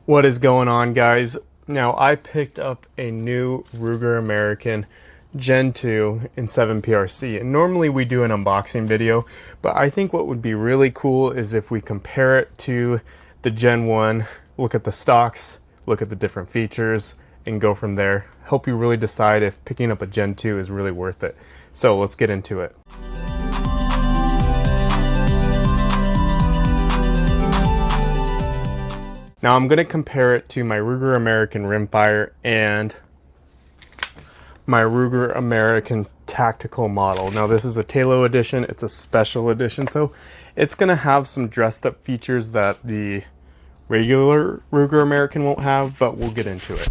What is going on, guys? Now, I picked up a new Ruger American Gen 2 in 7PRC, and normally we do an unboxing video, but I think what would be really cool is if we compare it to the Gen 1, look at the stocks, look at the different features, and go from there. Help you really decide if picking up a Gen 2 is really worth it. So let's get into it. Now I'm going to compare it to my Ruger American Rimfire and my Ruger American Tactical model. Now this is a Talo edition, it's a special edition, so it's going to have some dressed up features that the regular Ruger American won't have, but we'll get into it.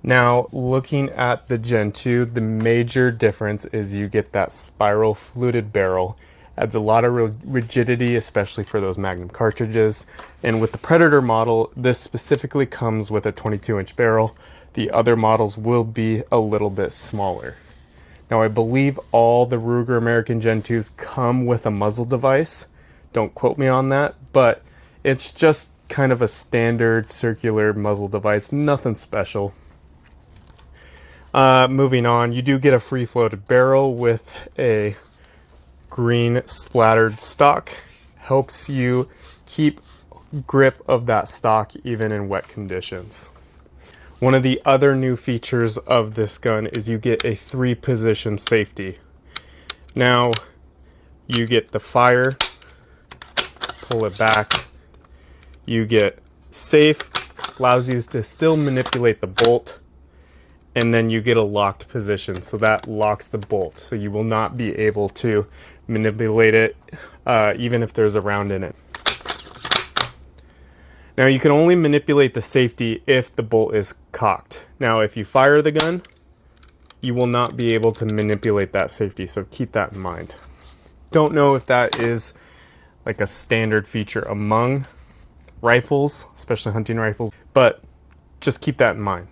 Now looking at the Gen 2, the major difference is you get that spiral fluted barrel. Adds a lot of rigidity, especially for those Magnum cartridges. And with the Predator model, this specifically comes with a 22-inch barrel. The other models will be a little bit smaller. Now I believe all the Ruger American Gen 2s come with a muzzle device. Don't quote me on that, but it's just kind of a standard circular muzzle device, nothing special. Moving on, you do get a free floated barrel with a green splattered stock. Helps you keep grip of that stock even in wet conditions. One of the other new features of this gun is you get a 3-position safety. Now you get the fire, pull it back, you get safe, allows you to still manipulate the bolt, and then you get a locked position, so that locks the bolt, so you will not be able to manipulate it even if there's a round in it. Now you can only manipulate the safety if the bolt is cocked. Now if you fire the gun, you will not be able to manipulate that safety, so keep that in mind. Don't know if that is like a standard feature among rifles, especially hunting rifles, but just keep that in mind.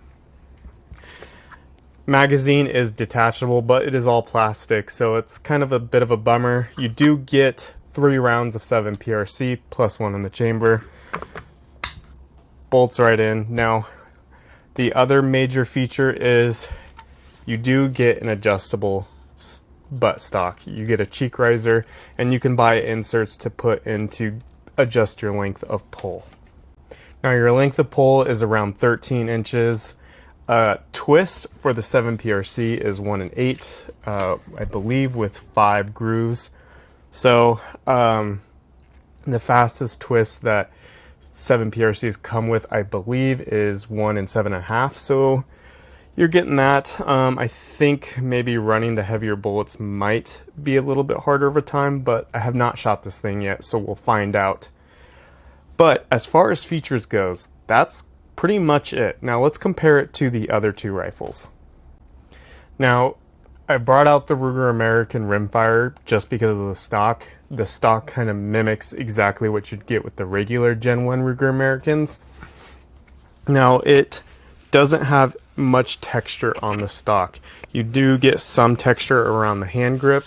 Magazine is detachable, but it is all plastic, so it's kind of a bit of a bummer. You do get 3 rounds of 7PRC plus 1 in the chamber. Bolts right in. Now, the other major feature is you do get an adjustable butt stock. You get a cheek riser, and you can buy inserts to put in to adjust your length of pull. Now, your length of pull is around 13 inches. Twist for the 7PRC is 1 1/8, I believe, with 5 grooves. So the fastest twist that 7PRCs come with, I believe, is 1 7/2. So you're getting that. I think maybe running the heavier bullets might be a little bit harder of a time, but I have not shot this thing yet, so we'll find out. But as far as features goes, that's pretty much it. Now let's compare it to the other 2 rifles. Now I brought out the Ruger American Rimfire just because of the stock. The stock kind of mimics exactly what you'd get with the regular Gen 1 Ruger Americans. Now it doesn't have much texture on the stock. You do get some texture around the hand grip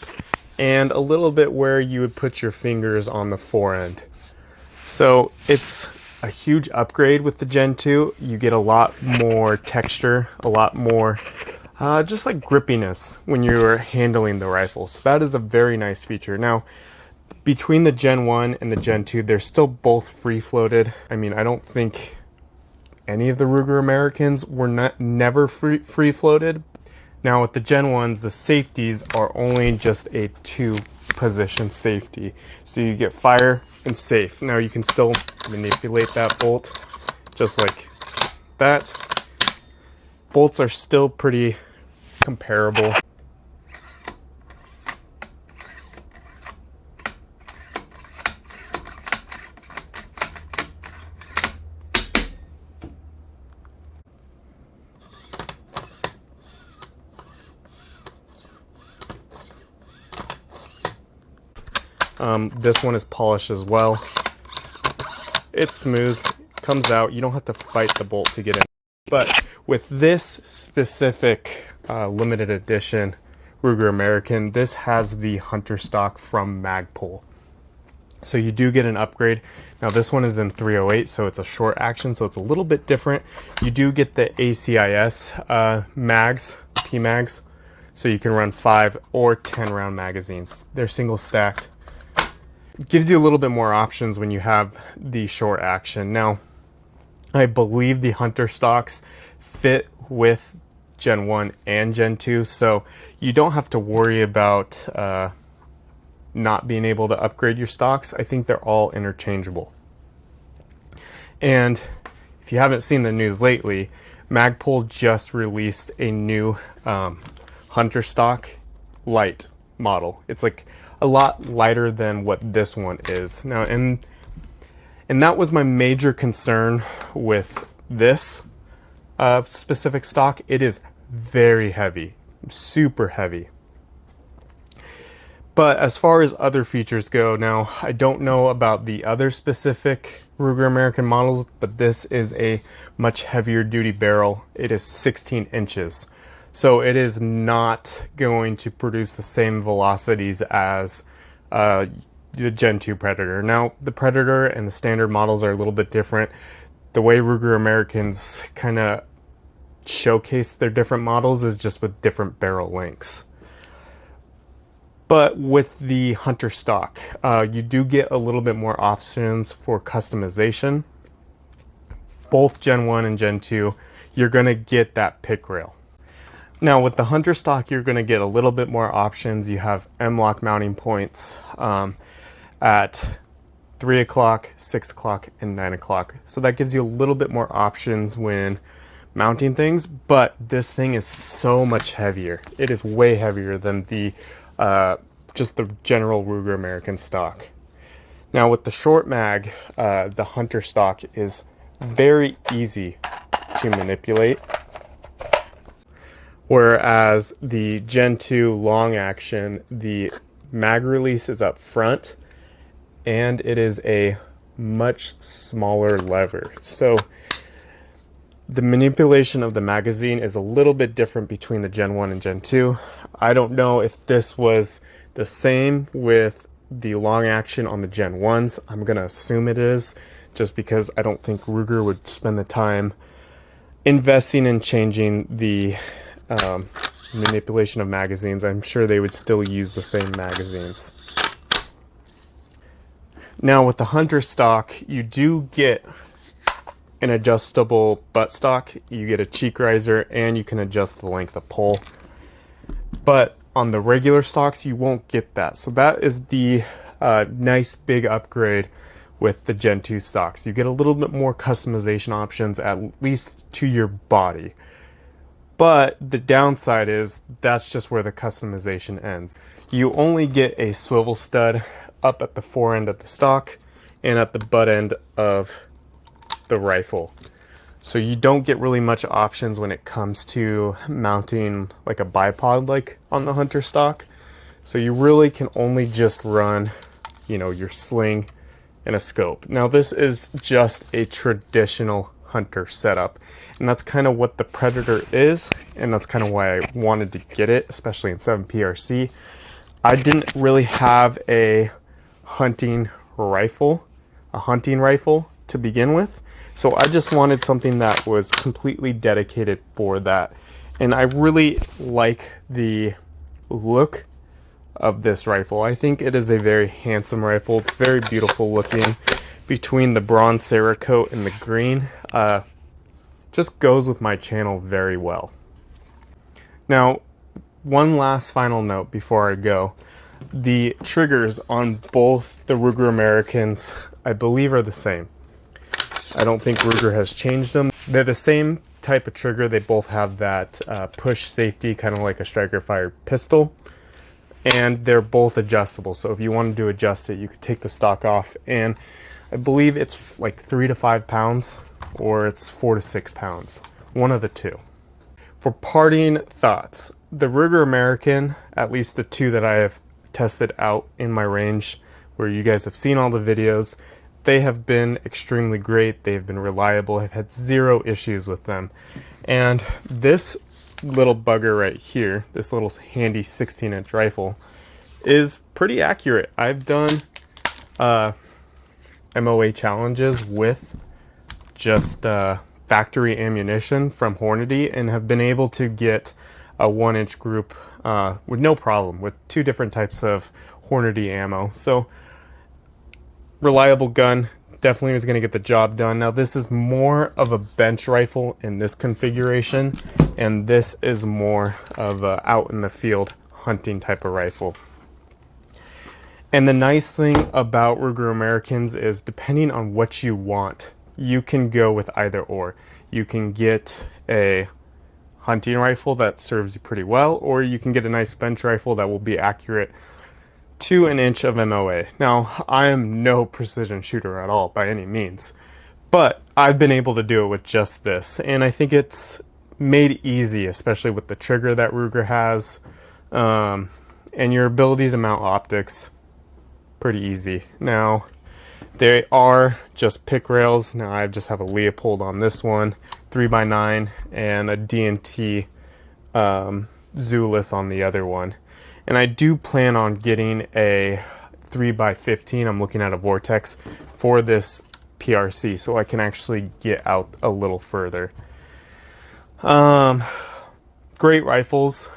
and a little bit where you would put your fingers on the forend. So it's a huge upgrade with the Gen 2. You get a lot more texture, a lot more just like grippiness when you're handling the rifle. So that is a very nice feature. Now, between the Gen 1 and the Gen 2, they're still both free floated. I mean, I don't think any of the Ruger Americans were never free floated. Now with the Gen 1s, the safeties are only just a 2-position safety. So you get fire and safe. Now you can still manipulate that bolt just like that. Bolts are still pretty comparable. This one is polished as well. It's smooth, comes out. You don't have to fight the bolt to get in. But with this specific limited edition Ruger American, this has the hunter stock from Magpul. So you do get an upgrade. Now this one is in 308, so it's a short action, so it's a little bit different. You do get the ACIS mags, PMags, so you can run 5 or 10 round magazines. They're single stacked. It gives you a little bit more options when you have the short action. Now, I believe the Hunter stocks fit with Gen 1 and Gen 2, so you don't have to worry about not being able to upgrade your stocks. I think they're all interchangeable. And if you haven't seen the news lately, Magpul just released a new Hunter stock light model. It's like a lot lighter than what this one is. Now, and that was my major concern with this specific stock. It is very heavy, super heavy. But as far as other features go, now I don't know about the other specific Ruger American models, but this is a much heavier duty barrel. It is 16 inches. So it is not going to produce the same velocities as the Gen 2 Predator. Now, the Predator and the standard models are a little bit different. The way Ruger Americans kind of showcase their different models is just with different barrel lengths. But with the Hunter stock, you do get a little bit more options for customization. Both Gen 1 and Gen 2, you're going to get that pick rail. Now with the Hunter stock, you're going to get a little bit more options. You have M-LOK mounting points at 3 o'clock, 6 o'clock, and 9 o'clock. So that gives you a little bit more options when mounting things, but this thing is so much heavier. It is way heavier than the just the general Ruger American stock. Now with the short mag, the Hunter stock is very easy to manipulate, whereas the Gen 2 long action, the mag release is up front and it is a much smaller lever. So the manipulation of the magazine is a little bit different between the Gen 1 and Gen 2. I don't know if this was the same with the long action on the Gen 1s. I'm going to assume it is, just because I don't think Ruger would spend the time investing in changing the manipulation of magazines. I'm sure they would still use the same magazines. Now with the Hunter stock, you do get an adjustable buttstock, you get a cheek riser, and you can adjust the length of pull. But on the regular stocks, you won't get that. So that is the nice big upgrade with the Gen 2 stocks. You get a little bit more customization options, at least to your body. But the downside is that's just where the customization ends. You only get a swivel stud up at the fore end of the stock and at the butt end of the rifle. So you don't get really much options when it comes to mounting like a bipod like on the Hunter stock. So you really can only just run, you know, your sling and a scope. Now this is just a traditional Hunter setup, and that's kind of what the Predator is, and that's kind of why I wanted to get it, especially in 7PRC. I didn't really have a hunting rifle to begin with. So I just wanted something that was completely dedicated for that. And I really like the look of this rifle. I think it is a very handsome rifle, very beautiful looking. Between the bronze Cerakote and the green, just goes with my channel very well. Now, one last final note before I go. The triggers on both the Ruger Americans, I believe, are the same. I don't think Ruger has changed them. They're the same type of trigger. They both have that push safety, kind of like a striker fired pistol. And they're both adjustable. So if you wanted to adjust it, you could take the stock off. And I believe it's like 3 to 5 pounds, or it's 4 to 6 pounds. One of the two. For parting thoughts, the Ruger American, at least the two that I have tested out in my range, where you guys have seen all the videos, they have been extremely great. They've been reliable. I've had zero issues with them. And this little bugger right here, this little handy 16-inch rifle, is pretty accurate. I've done MOA challenges with just factory ammunition from Hornady and have been able to get a 1-inch group with no problem with 2 different types of Hornady ammo. So reliable gun, definitely is going to get the job done. Now this is more of a bench rifle in this configuration, and this is more of a out in the field hunting type of rifle. And the nice thing about Ruger Americans is depending on what you want, you can go with either or. You can get a hunting rifle that serves you pretty well, or you can get a nice bench rifle that will be accurate to an inch of MOA. Now, I am no precision shooter at all by any means, but I've been able to do it with just this, and I think it's made easy, especially with the trigger that Ruger has, and your ability to mount optics. Pretty easy. Now, they are just pick rails. Now I just have a Leopold on this one, 3x9, and a D&T Zulus on the other one. And I do plan on getting a 3x15. I'm looking at a Vortex for this PRC, so I can actually get out a little further. Great rifles.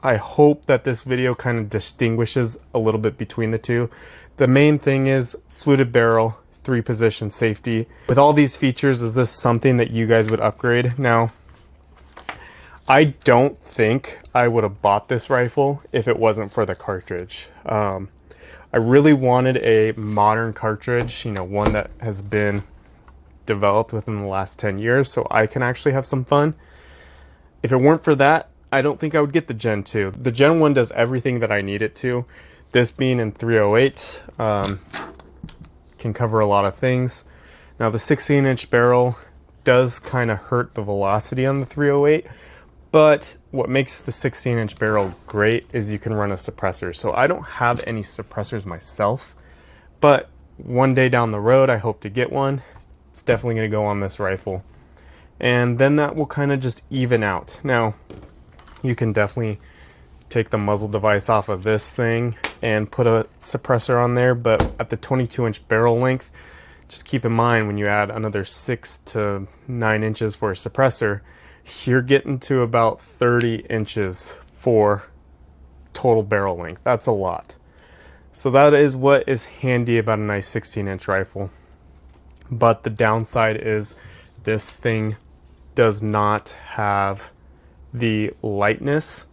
I hope that this video kind of distinguishes a little bit between the two. The main thing is fluted barrel, 3-position safety. With all these features, is this something that you guys would upgrade? Now, I don't think I would have bought this rifle if it wasn't for the cartridge. I really wanted a modern cartridge, you know, one that has been developed within the last 10 years so I can actually have some fun. If it weren't for that, I don't think I would get the Gen 2. The Gen 1 does everything that I need it to. This being in 308, can cover a lot of things. Now the 16-inch barrel does kind of hurt the velocity on the 308, but what makes the 16-inch barrel great is you can run a suppressor. So I don't have any suppressors myself, but one day down the road I hope to get one. It's definitely going to go on this rifle. And then that will kind of just even out. Now, you can definitely take the muzzle device off of this thing and put a suppressor on there, but at the 22-inch barrel length, just keep in mind when you add another 6 to 9 inches for a suppressor, you're getting to about 30 inches for total barrel length. That's a lot. So that is what is handy about a nice 16-inch rifle. But the downside is this thing does not have the lightness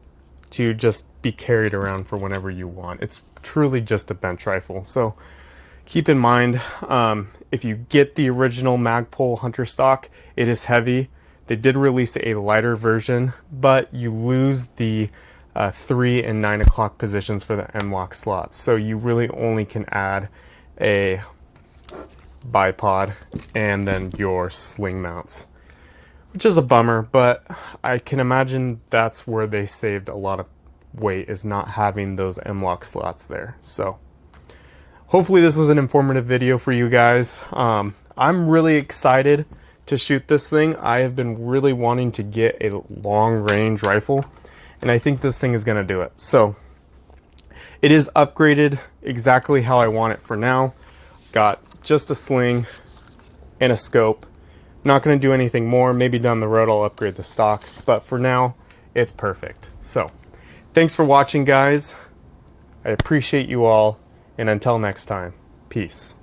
to just be carried around for whenever you want. It's truly just a bench rifle. So keep in mind, if you get the original Magpul Hunter stock, it is heavy. They did release a lighter version, but you lose the 3 and 9 o'clock positions for the M-LOK slots. So you really only can add a bipod and then your sling mounts, which is a bummer, but I can imagine that's where they saved a lot of weight, is not having those M-LOK slots there. So hopefully this was an informative video for you guys. I'm really excited to shoot this thing. I have been really wanting to get a long range rifle, and I think this thing is going to do it. So it is upgraded exactly how I want it for now. Got just a sling and a scope. Not going to do anything more. Maybe down the road I'll upgrade the stock, but for now it's perfect. So thanks for watching, guys. I appreciate you all, and until next time, peace.